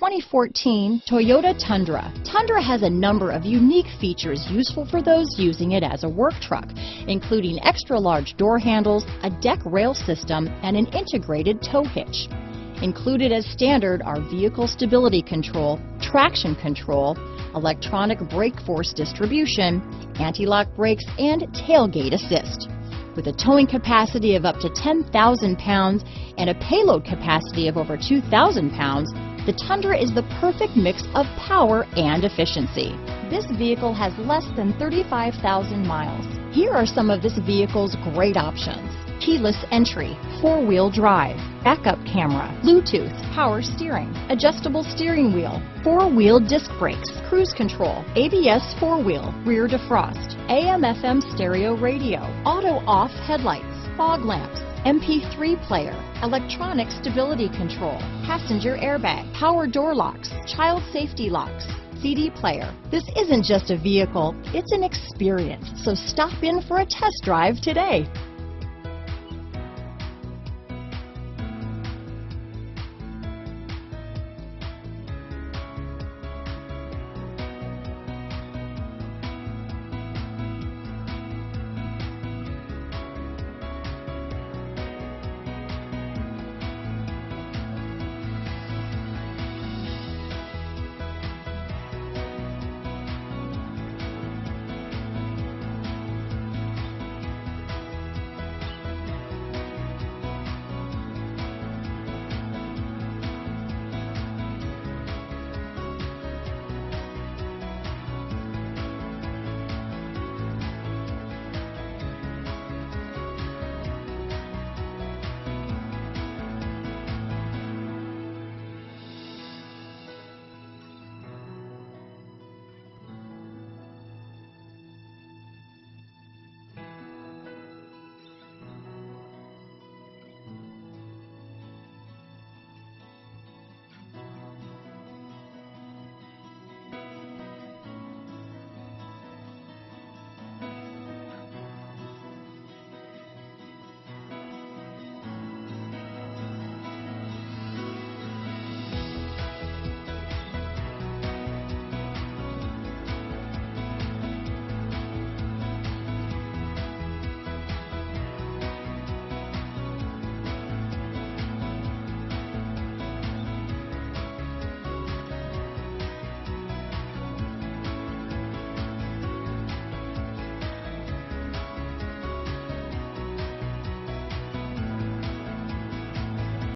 2014 Toyota Tundra. Tundra has a number of unique features useful for those using it as a work truck, including extra-large door handles, a deck rail system, and an integrated tow hitch. Included as standard are vehicle stability control, traction control, electronic brake force distribution, anti-lock brakes, and tailgate assist. With a towing capacity of up to 10,000 pounds and a payload capacity of over 2,000 pounds, the Tundra is the perfect mix of power and efficiency. This vehicle has less than 35,000 miles. Here are some of this vehicle's great options: keyless entry, four-wheel drive, backup camera, Bluetooth, power steering, adjustable steering wheel, four-wheel disc brakes, cruise control, ABS four-wheel, rear defrost, AM/FM stereo radio, auto-off headlights, fog lamps, MP3 player, electronic stability control, passenger airbag, power door locks, child safety locks, CD player. This isn't just a vehicle, it's an experience. So stop in for a test drive today.